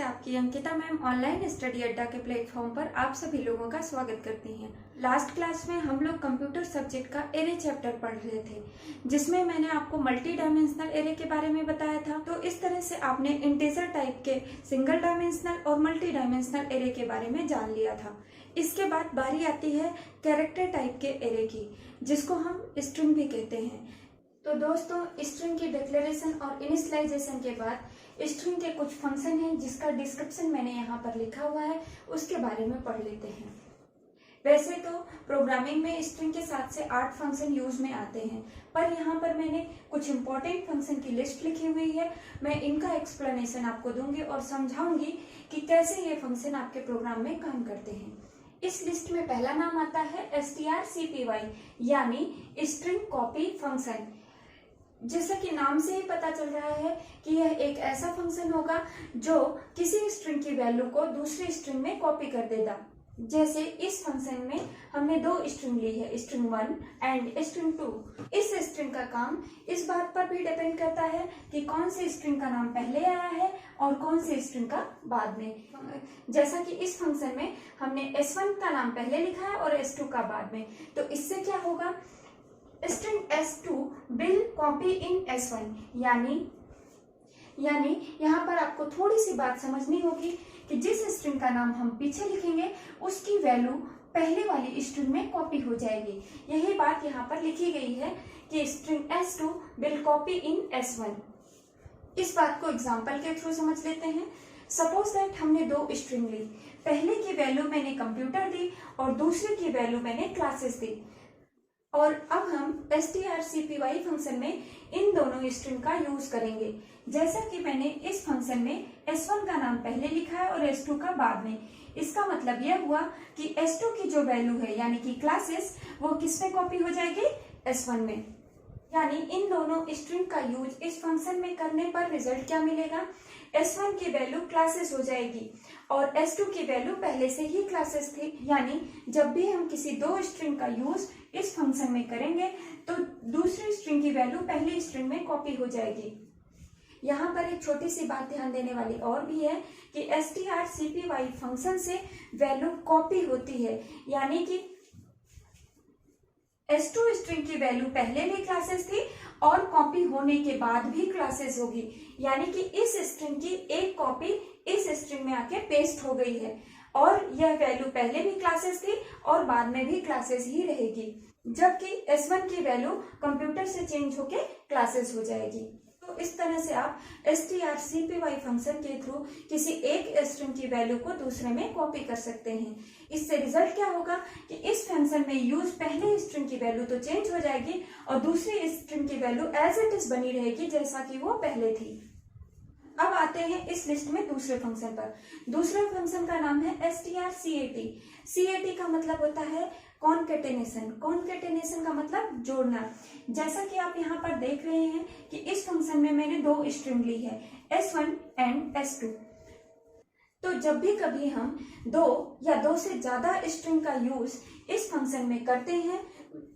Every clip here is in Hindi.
से आपकी अंकिता मैम ऑनलाइन स्टडी अड्डा के प्लेटफॉर्म पर आप सभी लोगों का स्वागत करती हैं। लास्ट क्लास में हम लोग कंप्यूटर सब्जेक्ट का एरे चैप्टर पढ़ रहे थे, जिसमें मैंने आपको मल्टी डायमेंशनल एरे के बारे में बताया था। तो इस तरह से आपने इंटीजर टाइप के सिंगल डायमेंशनल और मल्टी डायमेंशनल एरे के बारे में जान लिया था। इसके बाद बारी आती है कैरेक्टर टाइप के एरे की, जिसको हम स्ट्रिंग भी कहते हैं। तो दोस्तों, स्ट्रिंग की डिक्लेरेशन और इनिशियलाइजेशन के बाद स्ट्रिंग के कुछ फंक्शन हैं जिसका डिस्क्रिप्शन मैंने यहाँ पर लिखा हुआ है, उसके बारे में पढ़ लेते हैं। वैसे तो प्रोग्रामिंग में स्ट्रिंग के 7 से 8 फंक्शन यूज में आते हैं, पर यहाँ पर मैंने कुछ इंपॉर्टेंट फंक्शन की लिस्ट लिखी हुई है। मैं इनका एक्सप्लेनेशन आपको दूंगी और समझाऊंगी कि कैसे ये फंक्शन आपके प्रोग्राम में काम करते हैं। इस लिस्ट में पहला नाम आता है strcpy यानी स्ट्रिंग कॉपी फंक्शन। जैसा कि नाम से ही पता चल रहा है कि यह एक ऐसा फंक्शन होगा जो किसी स्ट्रिंग की वैल्यू को दूसरी स्ट्रिंग में कॉपी कर देगा। जैसे इस फंक्शन में हमने 2 स्ट्रिंग ली है, स्ट्रिंग 1 एंड स्ट्रिंग 2। इस स्ट्रिंग का काम इस बात पर भी डिपेंड करता है कि कौन सी स्ट्रिंग का नाम पहले आया है और कौन सी स्ट्रिंग का बाद में। जैसा कि इस फंक्शन में हमने S1 का नाम पहले लिखा है और S2 का बाद में, तो इससे क्या होगा, string S2 will copy in S1। यानी यहाँ पर आपको थोड़ी सी बात समझनी होगी कि जिस स्ट्रिंग का नाम हम पीछे लिखेंगे उसकी वैल्यू पहले वाली स्ट्रिंग में कॉपी हो जाएगी। यही बात यहाँ पर लिखी गई है कि string S2 will copy in S1। इस बात को एग्जाम्पल के थ्रू समझ लेते हैं। सपोज दैट हमने 2 स्ट्रिंग ली, पहले की वैल्यू मैंने कंप्यूटर दी और दूसरे की वैल्यू मैंने क्लासेस दी, और अब हम strcpy फंक्शन में इन दोनों स्ट्रिंग का यूज करेंगे। जैसा कि मैंने इस फंक्शन में S1 का नाम पहले लिखा है और S2 का बाद में। इसका मतलब यह हुआ कि S2 की जो वैल्यू है यानी कि क्लासेस, वो किस में कॉपी हो जाएगी, S1 में। यानी इन दोनों स्ट्रिंग का यूज इस फंक्शन में करने पर रिजल्ट क्या मिलेगा, S1 की वैल्यू क्लासेस हो जाएगी और S2 की वैल्यू पहले से ही क्लासेस थी। यानी जब भी हम किसी 2 स्ट्रिंग का यूज इस फंक्शन में करेंगे तो दूसरी स्ट्रिंग की वैल्यू पहली स्ट्रिंग में कॉपी हो जाएगी। यहाँ पर एक छोटी सी बात ध्यान देने वाली और भी है कि strcpy फंक्शन से वैल्यू कॉपी होती है, यानी कि S2 स्ट्रिंग की वैल्यू पहले भी क्लासेस थी और कॉपी होने के बाद भी क्लासेस होगी। यानी कि इस स्ट्रिंग की एक कॉपी इस स्ट्रिंग में आके पेस्ट हो गई है और यह वैल्यू पहले भी क्लासेस थी और बाद में भी क्लासेस ही रहेगी, जबकि S1 की वैल्यू कंप्यूटर से चेंज होके क्लासेस हो जाएगी। तो इस तरह से आप strcpy फंक्शन के थ्रू किसी एक स्ट्रिंग की वैल्यू को दूसरे में कॉपी कर सकते हैं। इससे रिजल्ट क्या होगा कि इस फंक्शन में यूज पहले स्ट्रिंग की वैल्यू तो चेंज हो जाएगी और दूसरी स्ट्रिंग की वैल्यू एज इट इज बनी रहेगी जैसा कि वो पहले थी। अब आते हैं इस लिस्ट में दूसरे फंक्शन पर। दूसरे फंक्शन का नाम है strcat। cat का मतलब होता है कॉन्केटेनेशन। कॉन्केटेनेशन का मतलब जोड़ना। जैसा कि आप यहाँ पर देख रहे हैं कि इस फंक्शन में मैंने 2 स्ट्रिंग ली है, S1 एंड S2। तो जब भी कभी हम 2 या 2 से ज्यादा स्ट्रिंग का यूज इस फंक्शन में करते हैं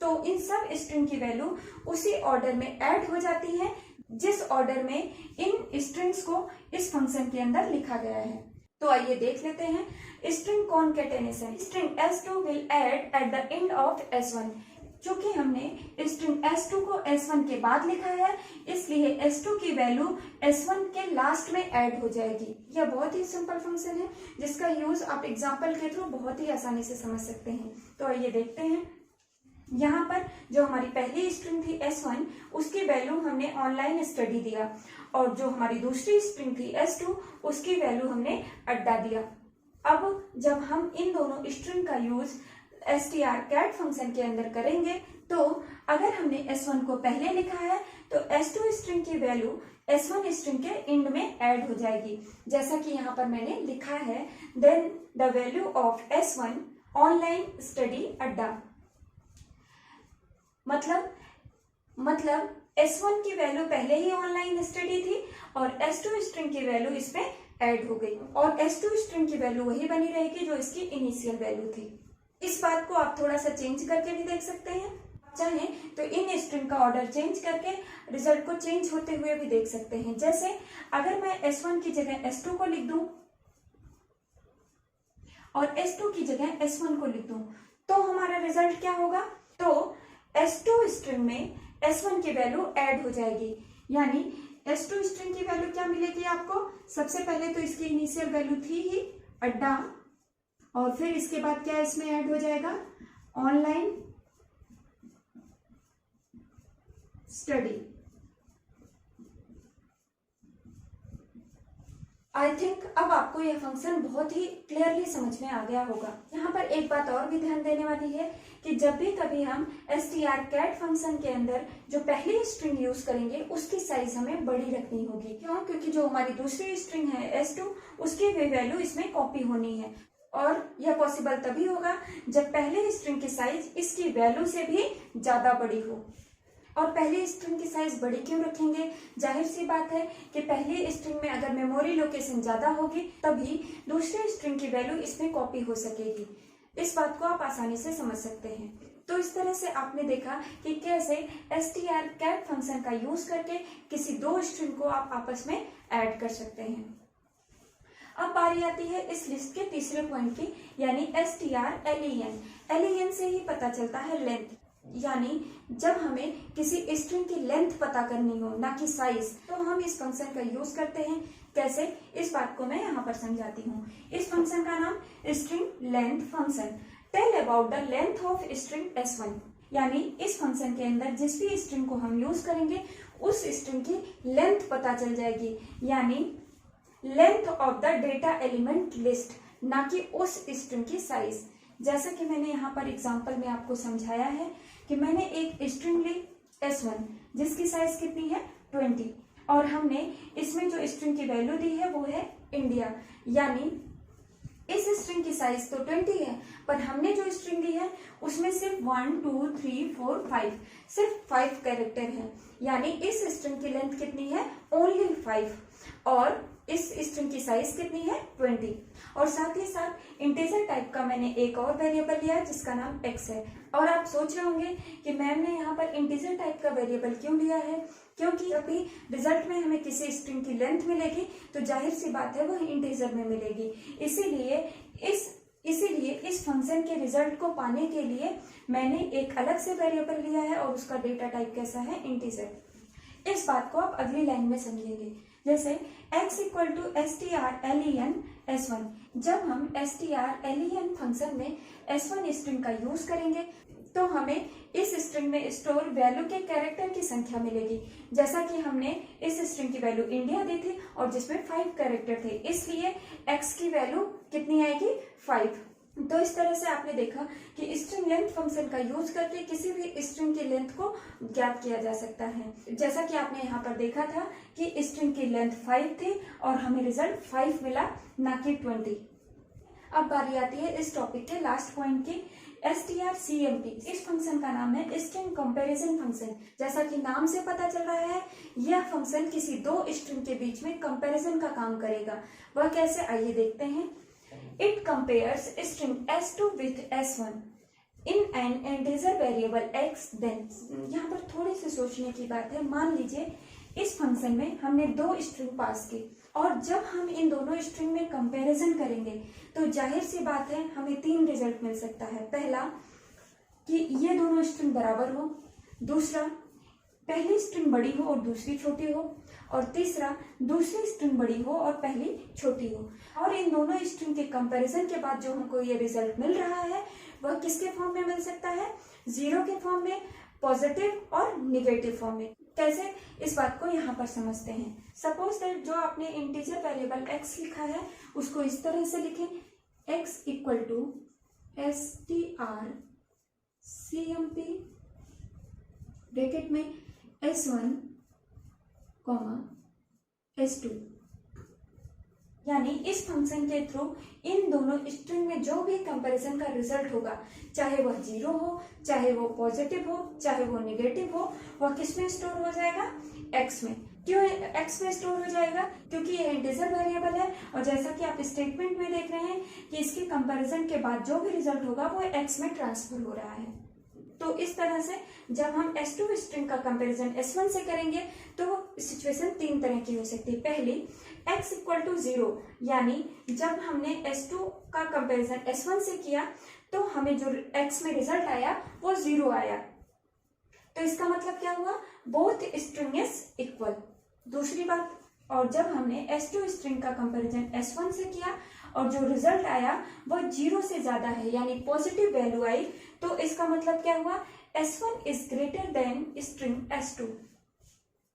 तो इन सब स्ट्रिंग की वैल्यू उसी ऑर्डर में ऐड हो जाती है जिस ऑर्डर में इन स्ट्रिंग्स को इस फंक्शन के अंदर लिखा गया है। तो आइए देख लेते हैं string concatenation. String S2 will add at the end of S1। चूंकि हमने स्ट्रिंग S2 को S1 के बाद लिखा है, इसलिए S2 की वैल्यू S1 के लास्ट में ऐड हो जाएगी। यह बहुत ही सिंपल फंक्शन है जिसका यूज आप एग्जाम्पल के थ्रू बहुत ही आसानी से समझ सकते हैं। तो आइए देखते हैं। यहाँ पर जो हमारी पहली स्ट्रिंग थी S1, उसकी वैल्यू हमने ऑनलाइन स्टडी दिया, और जो हमारी दूसरी स्ट्रिंग थी S2, उसकी वैल्यू हमने अड्डा दिया। अब जब हम इन दोनों स्ट्रिंग का यूज strcat फंक्शन के अंदर करेंगे तो अगर हमने S1 को पहले लिखा है तो S2 स्ट्रिंग की वैल्यू S1 स्ट्रिंग के एंड में ऐड हो जाएगी। जैसा कि यहाँ पर मैंने लिखा है, then the value of S1 online study Adda. मतलब S1 की वैल्यू पहले ही ऑनलाइन स्टडी थी और S2 स्ट्रिंग की वैल्यू इसमें ऐड हो गई, और S2 स्ट्रिंग की वैल्यू वही बनी रहेगी जो इसकी इनिशियल वैल्यू थी। इस बात को आप थोड़ा सा चेंज करके भी देख सकते हैं। चाहे तो इन स्ट्रिंग का ऑर्डर चेंज करके रिजल्ट को चेंज होते हुए भी देख सकते हैं। जैसे अगर मैं S1 की जगह S2 को लिख दूं और S2 की जगह S1 को लिख दूं तो हमारा रिजल्ट क्या होगा? तो S2 स्ट्रिंग में S1 की वैल्यू ऐड हो जाएगी, यानी S2 स्ट्रिंग की वैल्यू क्या मिलेगी आपको? सबसे पहले तो इसकी इनिशियल वैल्यू थी ही अड्डा, और फिर इसके बाद क्या इसमें ऐड हो जाएगा? Online study. आई थिंक अब आपको यह फंक्शन बहुत ही क्लियरली समझ में आ गया होगा। यहाँ पर एक बात और भी ध्यान देने वाली है कि जब भी कभी हम strcat फंक्शन के अंदर जो पहली स्ट्रिंग यूज करेंगे उसकी साइज हमें बड़ी रखनी होगी। क्यों? क्योंकि जो हमारी दूसरी स्ट्रिंग है S2 उसकी भी वैल्यू इसमें कॉपी होनी है, और यह पॉसिबल तभी होगा जब पहले स्ट्रिंग की साइज इसकी वैल्यू से भी ज्यादा बड़ी हो। और पहली स्ट्रिंग की साइज बड़ी क्यों रखेंगे? जाहिर सी बात है कि पहली स्ट्रिंग में अगर मेमोरी लोकेशन ज्यादा होगी तभी दूसरी स्ट्रिंग की वैल्यू इसमें कॉपी हो सकेगी। इस बात को आप आसानी से समझ सकते हैं। तो इस तरह से आपने देखा कि कैसे strcat फंक्शन का यूज करके किसी दो स्ट्रिंग को आप आपस में ऐड कर सकते हैं। अब बारी आती है इस लिस्ट के तीसरे पॉइंट की, यानी strlen। len से ही पता चलता है लेंथ, यानी जब हमें किसी स्ट्रिंग की लेंथ पता करनी हो ना कि साइज, तो हम इस फंक्शन का यूज करते हैं। कैसे? इस बात को मैं यहाँ पर समझाती हूँ। इस फंक्शन का नाम string length function. Tell about the length of string S1, यानी इस फंक्शन के अंदर जिस भी स्ट्रिंग को हम यूज करेंगे उस स्ट्रिंग की लेंथ पता चल जाएगी, यानी length of the data element list, ना कि उस स्ट्रिंग की साइज। जैसा कि मैंने यहाँ पर एग्जांपल में आपको समझाया है कि मैंने एक स्ट्रिंग ली S1 जिसकी साइज कितनी है 20, और हमने इसमें जो स्ट्रिंग की वैल्यू दी है वो है इंडिया, यानी इस स्ट्रिंग की साइज तो 20 है, पर हमने जो स्ट्रिंग ली है उसमें सिर्फ 1 2 3 4 5 सिर्फ 5 कैरेक्टर है, यानी इस स्ट्रिंग की लेंथ कितनी है? ओनली 5, और इस स्ट्रिंग की साइज कितनी है 20। और साथ ही साथ इंटीजर टाइप का मैंने एक और वेरिएबल लिया है जिसका नाम x है। और आप सोच रहे होंगे कि मैम ने यहाँ पर इंटीजर टाइप का वेरिएबल क्यों लिया है? क्योंकि जब भी रिजल्ट में हमें किसी स्ट्रिंग की लेंथ मिलेगी तो जाहिर सी बात है वो इंटीजर में मिलेगी। इसीलिए इस फंक्शन के रिजल्ट को पाने के लिए मैंने एक अलग से वेरिएबल लिया है और उसका डेटा टाइप कैसा है? इंटीजर। इस बात को आप अगली लाइन में समझेंगे। जैसे x equal to strlen S1, जब हम strlen फंक्शन में S1 स्ट्रिंग का यूज करेंगे तो हमें इस स्ट्रिंग में स्टोर वैल्यू के कैरेक्टर की संख्या मिलेगी। जैसा कि हमने इस स्ट्रिंग की वैल्यू इंडिया दी थी और जिसमें 5 कैरेक्टर थे, इसलिए x की वैल्यू कितनी आएगी? 5। तो इस तरह से आपने देखा कि स्ट्रिंग लेंथ फंक्शन का यूज करके किसी भी स्ट्रिंग की लेंथ को ज्ञात किया जा सकता है। जैसा कि आपने यहाँ पर देखा था कि स्ट्रिंग की लेंथ 5 थी और हमें रिजल्ट 5 मिला, ना कि 20। अब बारी आती है इस टॉपिक के लास्ट पॉइंट की, strcmp। इस फंक्शन का नाम है स्ट्रिंग कंपैरिजन फंक्शन। जैसा कि नाम से पता चल रहा है यह फंक्शन किसी दो स्ट्रिंग के बीच में कंपैरिजन का काम करेगा। वह कैसे? आइए देखते हैं। It compares string S2 with S1 in an integer variable x। then यहाँ पर थोड़ी सी सोचने की बात है। मान लीजिए इस फंक्शन में हमने दो स्ट्रिंग पास की और जब हम इन दोनों स्ट्रिंग में कंपैरिजन करेंगे तो जाहिर सी बात है हमें 3 रिजल्ट मिल सकता है। पहला कि ये दोनों स्ट्रिंग बराबर हो, दूसरा पहली स्ट्रिंग बड़ी हो और दूसरी छोटी हो, और तीसरा दूसरी स्ट्रिंग बड़ी हो और पहली छोटी हो। और इन दोनों स्ट्रिंग के कंपैरिजन के बाद जो हमको ये रिजल्ट मिल रहा है वह किसके फॉर्म में मिल सकता है? 0 के फॉर्म में, पॉजिटिव और निगेटिव फॉर्म में। कैसे? इस बात को यहाँ पर समझते हैं। सपोज दैट जो आपने इंटीजर वेरिएबल x लिखा है उसको इस तरह से लिखें, x equal to strcmp bracket में S1 S2, यानी इस फंक्शन के थ्रू इन दोनों स्ट्रिंग में जो भी कंपैरिजन का रिजल्ट होगा, चाहे वह 0 हो, चाहे वो पॉजिटिव हो, चाहे वो निगेटिव हो, वह किस में स्टोर हो जाएगा? x में। क्यों x में स्टोर हो जाएगा? क्योंकि ये इंटीजर वेरिएबल है और जैसा कि आप स्टेटमेंट में देख रहे हैं कि इसके कंपैरिजन के बाद जो भी रिजल्ट होगा वो x में ट्रांसफर हो रहा है। तो इस तरह से जब हम S2 स्ट्रिंग का कंपैरिजन S1 से करेंगे तो सिचुएशन तीन तरह की हो सकती है। पहली, x इक्वल टू 0, यानी जब हमने S2 का कंपैरिजन S1 से किया तो हमें जो x में रिजल्ट आया वो 0 आया, तो इसका मतलब क्या हुआ, बोथ स्ट्रिंग इज इक्वल। दूसरी बात, और जब हमने S2 स्ट्रिंग का कंपैरिजन S1 से किया और जो रिजल्ट आया वो 0 से ज्यादा है, यानी पॉजिटिव वैल्यू आई, तो इसका मतलब क्या हुआ, S1 is greater than string S2,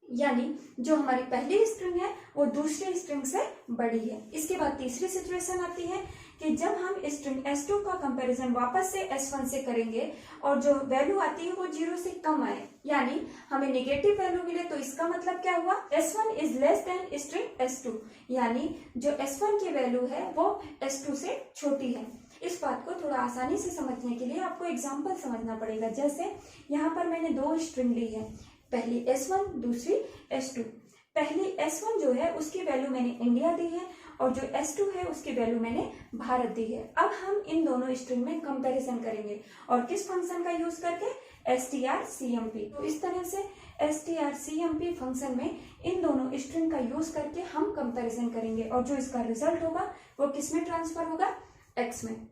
यानी जो हमारी पहली स्ट्रिंग है वो दूसरी स्ट्रिंग से बड़ी है। इसके बाद तीसरी सिचुएशन आती है कि जब हम स्ट्रिंग S2 का कंपैरिजन वापस से S1 से करेंगे और जो वैल्यू आती है वो 0 से कम आए, यानी हमें नेगेटिव वैल्यू मिले, तो इसका मतलब क्या हुआ, S1 is less than string S2, यानी जो S1 की वैल्यू है वो S2 से छोटी है। इस बात को थोड़ा आसानी से समझने के लिए आपको एग्जाम्पल समझना पड़ेगा। जैसे यहाँ पर मैंने दो स्ट्रिंग ली है, पहली S1 दूसरी S2। पहली S1 जो है उसकी वैल्यू मैंने इंडिया दी है और जो S2 है उसकी वैल्यू मैंने भारत दी है। अब हम इन दोनों स्ट्रिंग में कंपैरिजन करेंगे और किस फंक्शन का यूज करके, strcmp। तो इस तरह से strcmp फंक्शन में इन दोनों स्ट्रिंग का यूज करके हम कंपैरिजन करेंगे और जो इसका रिजल्ट होगा वो किस में ट्रांसफर होगा, x में।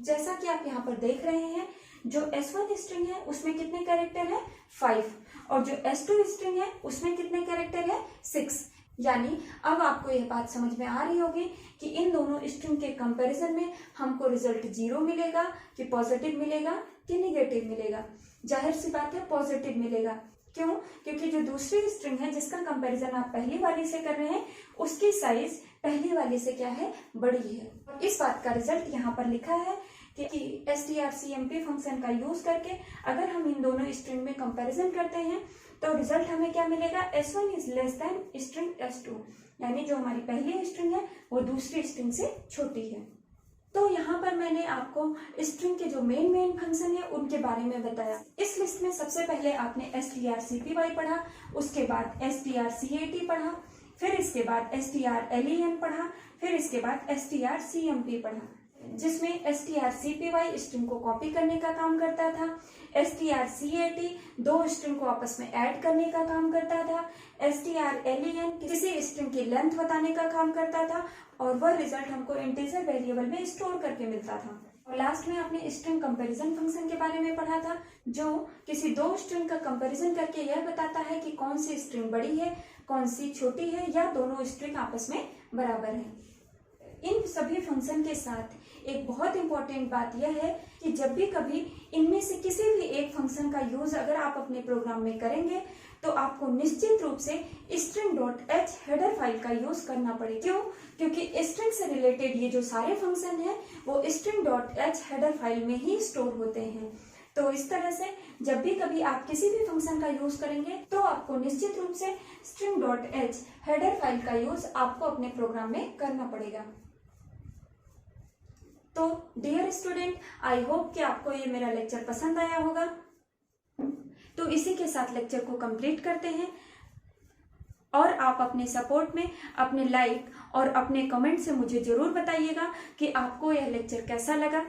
जैसा कि आप यहाँ पर देख रहे हैं, जो S1 स्ट्रिंग है उसमें कितने कैरेक्टर है, 5, और जो S2 स्ट्रिंग है उसमें कितने कैरेक्टर है, 6। यानी अब आपको यह बात समझ में आ रही होगी कि इन दोनों स्ट्रिंग के कंपैरिजन में हमको रिजल्ट 0 मिलेगा कि पॉजिटिव मिलेगा कि निगेटिव मिलेगा। जाहिर सी बात है पॉजिटिव मिलेगा। क्यों? क्योंकि जो दूसरी स्ट्रिंग है जिसका कंपैरिजन आप पहली वाली से कर रहे हैं उसकी साइज पहली वाली से क्या है, बड़ी है। इस बात का रिजल्ट यहाँ पर लिखा है कि strcmp फंक्शन का यूज करके अगर हम इन दोनों स्ट्रिंग में कंपैरिजन करते हैं तो रिजल्ट हमें क्या मिलेगा, S1 is less than string S2, यानी जो हमारी पहली स्ट्रिंग है वो दूसरी स्ट्रिंग से छोटी है। तो यहाँ पर मैंने आपको स्ट्रिंग के जो मेन फंक्शन है उनके बारे में बताया। इस लिस्ट में सबसे पहले आपने strcpy पढ़ा, उसके बाद strcat पढ़ा, फिर इसके बाद strlen पढ़ा, फिर इसके बाद strcmp पढ़ा, जिसमें strcpy स्ट्रिंग को कॉपी करने का काम करता था, strcat दो स्ट्रिंग को आपस में ऐड करने का काम करता था, strlen किसी स्ट्रिंग की लेंथ बताने का काम करता था और वह रिजल्ट हमको इंटीजर वेरिएबल में स्टोर करके मिलता था। और लास्ट में आपने स्ट्रिंग कंपैरिजन फंक्शन के बारे में पढ़ा था, जो किसी दो स्ट्रिंग का कंपैरिजन करके यह बताता है कि कौन सी स्ट्रिंग बड़ी है, कौन सी छोटी है, या दोनों स्ट्रिंग आपस में बराबर है। इन सभी फंक्शन के साथ एक बहुत इंपॉर्टेंट बात यह है कि जब भी कभी इनमें से किसी भी एक फंक्शन का यूज अगर आप अपने प्रोग्राम में करेंगे तो आपको निश्चित रूप से string.h हेडर फाइल का यूज करना पड़ेगा। क्यों? क्योंकि स्ट्रिंग से रिलेटेड ये जो सारे फंक्शन हैं वो string.h हेडर फाइल में ही स्टोर होते हैं। तो इस तरह से जब भी कभी आप किसी भी फंक्शन का यूज करेंगे तो आपको निश्चित रूप से string.h हेडर फाइल का यूज आपको अपने प्रोग्राम में करना पड़ेगा। तो डियर स्टूडेंट, आई होप कि आपको ये मेरा लेक्चर पसंद आया होगा। तो इसी के साथ लेक्चर को कंप्लीट करते हैं और आप अपने सपोर्ट में अपने लाइक और अपने कमेंट से मुझे जरूर बताइएगा कि आपको यह लेक्चर कैसा लगा,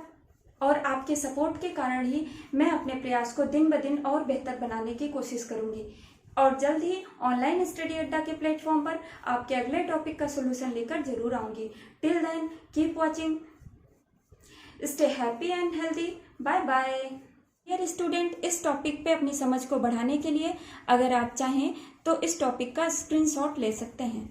और आपके सपोर्ट के कारण ही मैं अपने प्रयास को दिन ब दिन और बेहतर बनाने की कोशिश करूंगी और जल्द ही ऑनलाइन स्टडी अड्डा के प्लेटफॉर्म पर आपके अगले टॉपिक का सोल्यूशन लेकर जरूर आऊंगी। Till then keep watching, stay happy and healthy, bye bye. Dear student, इस टॉपिक पे अपनी समझ को बढ़ाने के लिए अगर आप चाहें तो इस टॉपिक का स्क्रीनशॉट ले सकते हैं।